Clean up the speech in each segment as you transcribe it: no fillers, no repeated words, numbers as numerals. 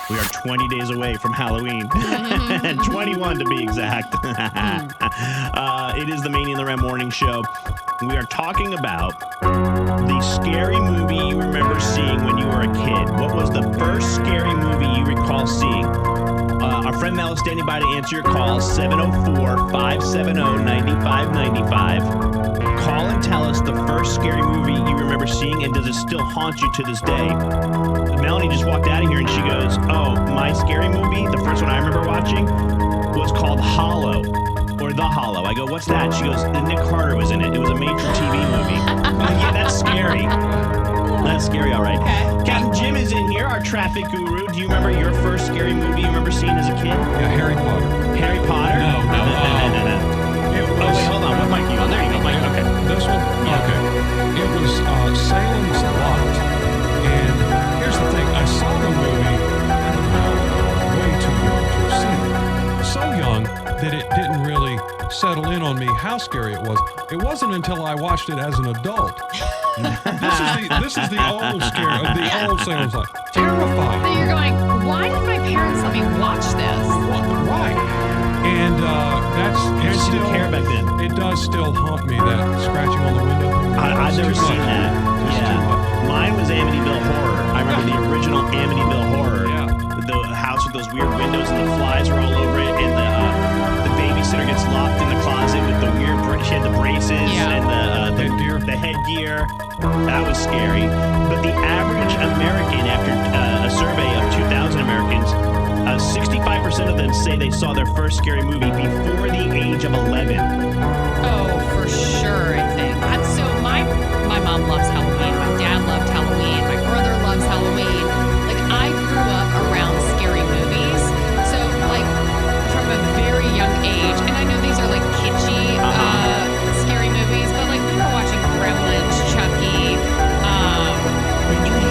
We are 20 days away from Halloween. 21 to be exact. It is the Maney and the Ram Morning Show. We are talking about the scary movie you remember seeing when you were a kid. What was the first scary movie you recall seeing? Our friend Mel is standing by to answer your call, 704-570-9595. Call and tell us the first scary movie you remember seeing, and does it still haunt you to this day? Melanie just walked out of here and she goes, oh, my scary movie, the first one I remember watching, was called Hollow, or The Hollow. I go, what's that? She goes, Nick Carter was in it. It was a made-for-TV movie. Yeah, that's scary. That's scary, all right. Okay. Captain Jim is in here, our traffic guru. Do you remember your first scary movie you remember seeing as a kid? Yeah, Harry Potter. Harry Potter? No. Oh, wait, hold on. What mic are you on? There you go, Mike. Okay. This one? Yeah. Okay. It was Salem's Lot. And here's the thing. I saw the movie, I don't know, way too young to have seen it. So young that it didn't really settle in on me how scary it was. It wasn't until I watched it as an adult. This is the old scare of the old Salem's Lot. Terrifying. So you're going, why did my parents let me watch this? Right. And Parents still didn't care back then. It does still haunt me, that scratching on the window. I've never seen that. It's too much. Mine was Amityville Horror. I remember the original Amityville Horror. Yeah. The house with those weird windows and the flies were all over it, and the babysitter gets locked in the closet with the weird. She had the braces and the headgear. That was scary. But the average American, after a survey of 2,000 Americans, 65% of them say they saw their first scary movie before the age of 11. Oh, for sure, I think. So my mom loves Halloween. My dad loved Halloween. My brother loves Halloween. Like, I grew up around scary movies. So, like, from a very young age, and I know these are, like, kitschy scary movies, but, like, we were watching Gremlins, Chucky,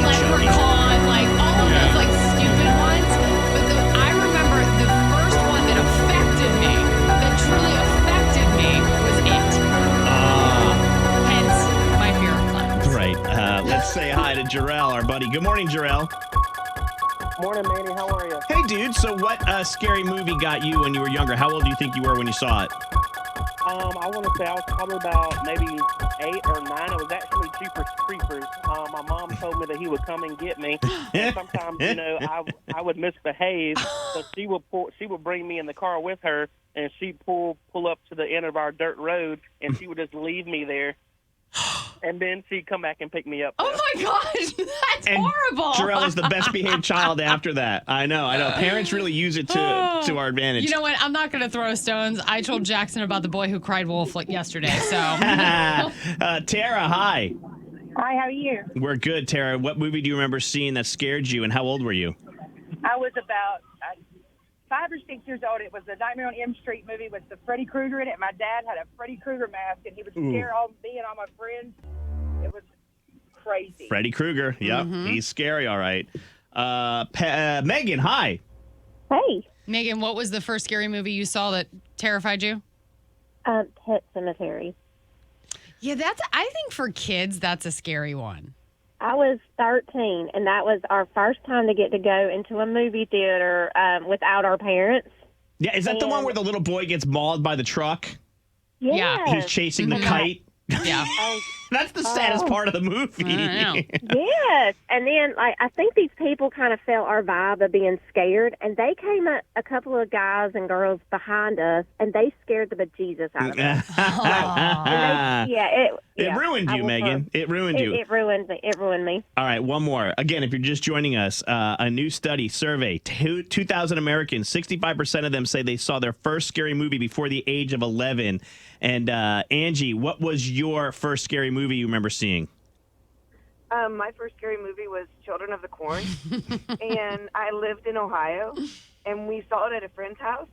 Leprechaun, like, all of those, like, stupid ones. But I remember the first one that affected me, that truly affected me, was it. Hence, my fear of clowns. Right. Let's say hi to Jarrell, our buddy. Good morning, Jarrell. Morning, Maney. How are you? Hey, dude. So what scary movie got you when you were younger? How old do you think you were when you saw it? I want to say I was probably about maybe 8 or 9. It was actually Jeepers Creepers. My mom told me that he would come and get me. And sometimes, I would misbehave, so she would bring me in the car with her, and she'd pull up to the end of our dirt road, and she would just leave me there. And then she'd come back and pick me up. Oh my gosh, that's horrible. Jarrell is the best behaved child after that. I know. Parents really use it to our advantage. You know what? I'm not going to throw stones. I told Jackson about the boy who cried wolf like yesterday. So, Tara, hi. Hi, how are you? We're good, Tara. What movie do you remember seeing that scared you, and how old were you? I was about 5 or 6 years old. It was the Nightmare on Elm Street movie with the Freddy Krueger in it. My dad had a Freddy Krueger mask, and he would scare all me and all my friends. It was crazy. Freddy Krueger. Yep. He's scary, all right. Megan, hi. Hey. Megan, what was the first scary movie you saw that terrified you? Pet Cemetery. Yeah, I think for kids, that's a scary one. I was 13, and that was our first time to get to go into a movie theater without our parents. Yeah, is that the one where the little boy gets mauled by the truck? Yeah. He's chasing the kite? Yeah. That's the saddest part of the movie. Yes. And then, I think these people kind of felt our vibe of being scared, and they came up, a couple of guys and girls behind us, and they scared the bejesus out of us. It ruined you, Megan. It ruined you. It ruined me. It ruined me. All right, one more. Again, if you're just joining us, a new survey, 2,000 Americans, 65% of them say they saw their first scary movie before the age of 11. And Angie, what was your first scary movie you remember seeing? My first scary movie was Children of the Corn, and I lived in Ohio, and we saw it at a friend's house,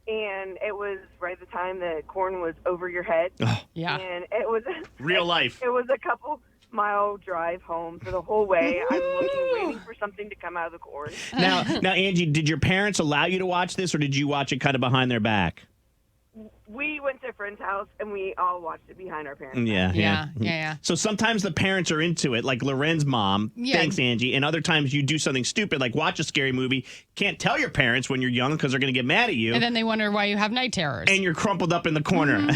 and it was right at the time that corn was over your head. Oh, yeah. And it was real life. It was a couple-mile drive home for the whole way. I'm waiting for something to come out of the corn. Now, Angie, did your parents allow you to watch this, or did you watch it kind of behind their back? we went to a friend's house and we all watched it behind our parents. Yeah. So sometimes the parents are into it, like Loren's mom. Yeah. Thanks, Angie. And other times you do something stupid, like watch a scary movie. Can't tell your parents when you're young because they're going to get mad at you. And then they wonder why you have night terrors. And you're crumpled up in the corner.